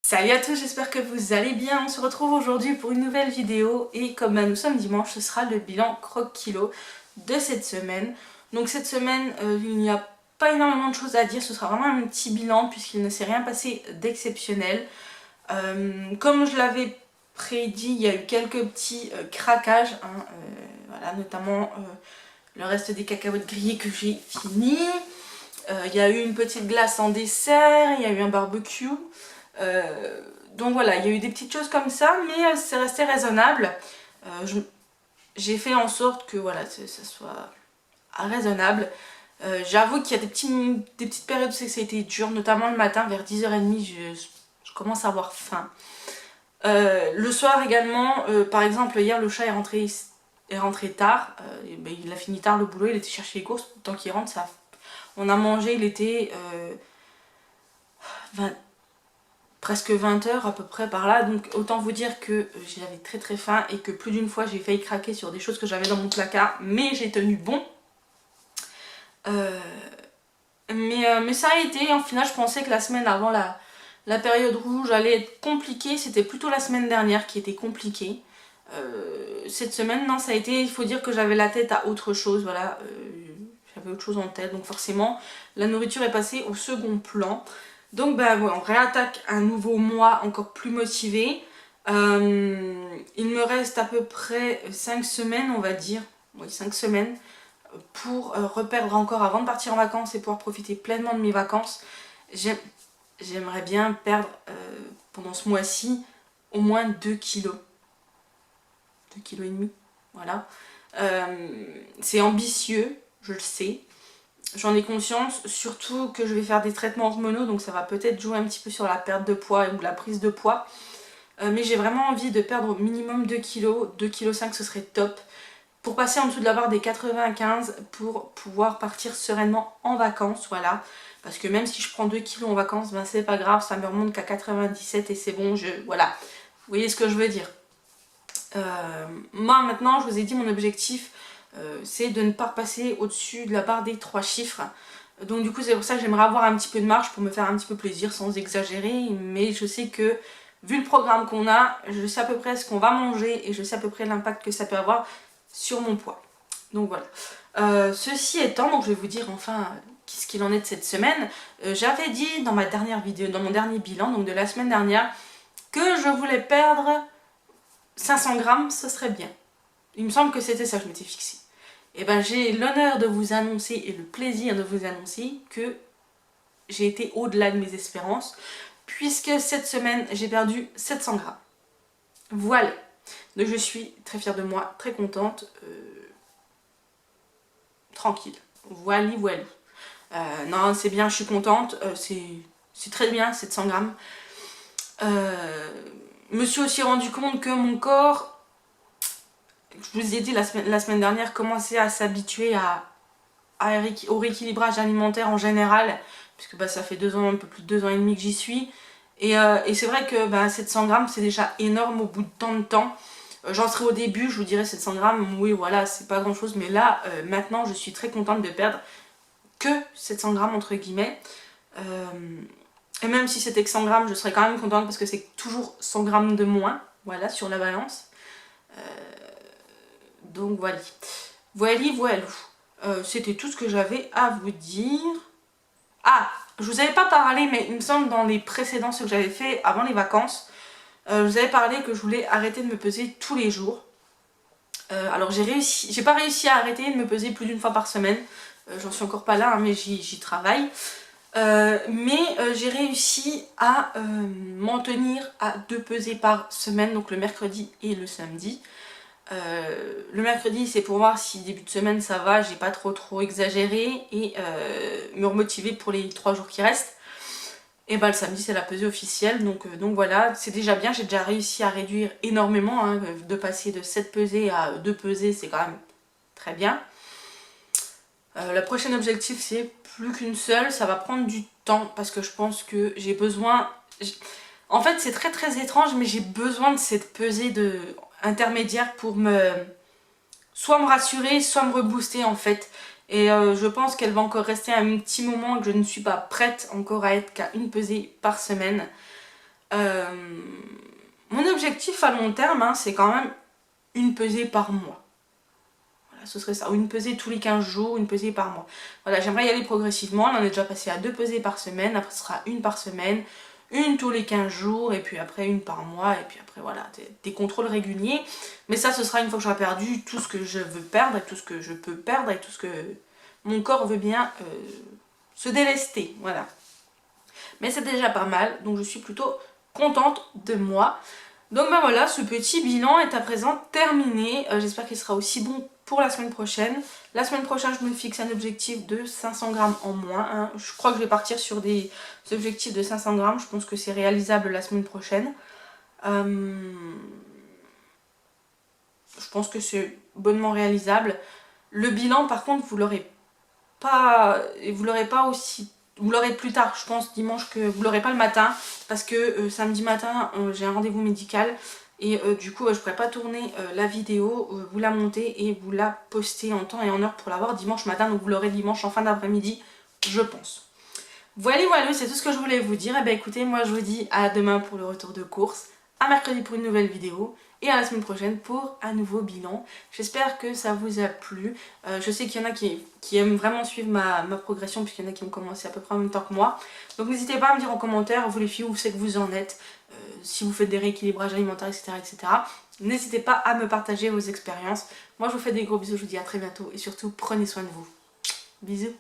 Salut à tous, j'espère que vous allez bien. On se retrouve aujourd'hui pour une nouvelle vidéo et comme nous sommes dimanche, ce sera le bilan croque-kilo de cette semaine. Donc cette semaine, il n'y a pas énormément de choses à dire, ce sera vraiment un petit bilan puisqu'il ne s'est rien passé d'exceptionnel. Comme je l'avais prédit, il y a eu quelques petits craquages, hein, voilà, notamment le reste des cacahuètes grillées que j'ai fini. Il y a eu une petite glace en dessert, il y a eu un barbecue. Donc voilà, il y a eu des petites choses comme ça, mais c'est resté raisonnable. J'ai fait en sorte que voilà, ça soit raisonnable. J'avoue qu'il y a des petites périodes où ça a été dur, notamment le matin vers 10h30, je commence à avoir faim. Le soir également, par exemple hier le chat est rentré tard, il a fini tard le boulot, il était chercher les courses, tant qu'il rentre, on a mangé, il était presque 20h à peu près par là, donc autant vous dire que j'avais très faim et que plus d'une fois j'ai failli craquer sur des choses que j'avais dans mon placard, mais j'ai tenu bon. Mais ça a été, en final je pensais que la semaine avant la période rouge allait être compliquée, c'était plutôt la semaine dernière qui était compliquée. Cette semaine, non, ça a été, il faut dire que j'avais la tête à autre chose, voilà, j'avais autre chose en tête, donc forcément la nourriture est passée au second plan. Donc bah ouais, on réattaque un nouveau mois encore plus motivé. Il me reste à peu près 5 semaines, on va dire, oui 5 semaines, pour reperdre encore avant de partir en vacances et pouvoir profiter pleinement de mes vacances. J'aimerais bien perdre pendant ce mois-ci au moins 2 kilos. 2,5 kg, voilà. C'est ambitieux, je le sais. J'en ai conscience, surtout que je vais faire des traitements hormonaux, donc ça va peut-être jouer un petit peu sur la perte de poids ou la prise de poids. Mais j'ai vraiment envie de perdre au minimum 2 kg, 2,5 kg ce serait top. Pour passer en dessous de la barre des 95 pour pouvoir partir sereinement en vacances, voilà. Parce que même si je prends 2 kilos en vacances, ben c'est pas grave, ça me remonte qu'à 97 et c'est bon, voilà. Vous voyez ce que je veux dire. Moi maintenant, je vous ai dit mon objectif, c'est de ne pas repasser au-dessus de la barre des 3 chiffres. Donc du coup c'est pour ça que j'aimerais avoir un petit peu de marge pour me faire un petit peu plaisir sans exagérer. Mais je sais que vu le programme qu'on a, je sais à peu près ce qu'on va manger et je sais à peu près l'impact que ça peut avoir sur mon poids. Donc voilà. Ceci étant, donc je vais vous dire enfin qu'est-ce qu'il en est de cette semaine. J'avais dit dans ma dernière vidéo, dans mon dernier bilan, donc de la semaine dernière, que je voulais perdre 500 grammes, ce serait bien. Il me semble que c'était ça que je m'étais fixé. Et ben j'ai l'honneur de vous annoncer et le plaisir de vous annoncer que j'ai été au-delà de mes espérances, puisque cette semaine j'ai perdu 700 grammes. Voilà. Donc je suis très fière de moi, très contente, tranquille. Voilà. Non, c'est bien, je suis contente, c'est très bien, 700 grammes. Me suis aussi rendu compte que mon corps, je vous ai dit la semaine dernière, commençait à s'habituer au rééquilibrage alimentaire en général, puisque bah, ça fait 2 ans, un peu plus de 2 ans et demi que j'y suis. Et c'est vrai que bah, 700 grammes c'est déjà énorme au bout de tant de temps. J'en serai au début, je vous dirais 700 grammes, oui voilà, c'est pas grand chose, mais là, maintenant, je suis très contente de perdre que 700 grammes entre guillemets. Et même si c'était que 100 grammes, je serais quand même contente parce que c'est toujours 100 grammes de moins, voilà, sur la balance. Donc voilà. Voilà. C'était tout ce que j'avais à vous dire. Ah, je vous avais pas parlé, mais il me semble dans les précédents, ceux que j'avais fait avant les vacances, je vous avais parlé que je voulais arrêter de me peser tous les jours. Alors j'ai pas réussi à arrêter de me peser plus d'une fois par semaine. J'en suis encore pas là, hein, mais j'y travaille. J'ai réussi à m'en tenir à 2 pesées par semaine, donc le mercredi et le samedi. Le mercredi c'est pour voir si début de semaine ça va, j'ai pas trop exagéré et me remotiver pour les 3 jours qui restent. Et bah le samedi c'est la pesée officielle, donc voilà, c'est déjà bien, j'ai déjà réussi à réduire énormément, hein, de passer de 7 pesées à 2 pesées c'est quand même très bien. Le prochain objectif c'est plus qu'une seule, ça va prendre du temps parce que je pense que j'ai besoin... En fait c'est très étrange mais j'ai besoin de cette pesée intermédiaire pour soit me rassurer, soit me rebooster en fait. Et je pense qu'elle va encore rester un petit moment, que je ne suis pas prête encore à être qu'à une pesée par semaine. Mon objectif à long terme, hein, c'est quand même une pesée par mois. Voilà, ce serait ça, ou une pesée tous les 15 jours, une pesée par mois. Voilà, j'aimerais y aller progressivement. On en est déjà passé à 2 pesées par semaine, après ce sera une par semaine, une tous les 15 jours, et puis après une par mois, et puis après voilà, des contrôles réguliers. Mais ça, ce sera une fois que j'aurai perdu tout ce que je veux perdre, et tout ce que je peux perdre, et tout ce que mon corps veut bien se délester, voilà. Mais c'est déjà pas mal, donc je suis plutôt contente de moi. Donc ben voilà, ce petit bilan est à présent terminé. J'espère qu'il sera aussi bon pour la semaine prochaine. La semaine prochaine, je me fixe un objectif de 500 grammes en moins, hein. Je crois que je vais partir sur des objectifs de 500 grammes. Je pense que c'est réalisable la semaine prochaine. Je pense que c'est bonnement réalisable. Le bilan, par contre, vous l'aurez pas aussi, vous l'aurez plus tard, je pense dimanche, que vous l'aurez pas le matin parce que samedi matin j'ai un rendez-vous médical et du coup je pourrais pas tourner la vidéo, vous la monter et vous la poster en temps et en heure pour l'avoir dimanche matin, donc vous l'aurez dimanche en fin d'après-midi, je pense. Voilà, voilà, c'est tout ce que je voulais vous dire. Et bien écoutez, moi je vous dis à demain pour le retour de course, à mercredi pour une nouvelle vidéo et à la semaine prochaine pour un nouveau bilan. J'espère que ça vous a plu. Je sais qu'il y en a qui aiment vraiment suivre ma progression, puisqu'il y en a qui ont commencé à peu près en même temps que moi. Donc n'hésitez pas à me dire en commentaire, vous les filles, où c'est que vous en êtes, si vous faites des rééquilibrages alimentaires, etc. etc. N'hésitez pas à me partager vos expériences. Moi je vous fais des gros bisous, je vous dis à très bientôt et surtout prenez soin de vous. Bisous.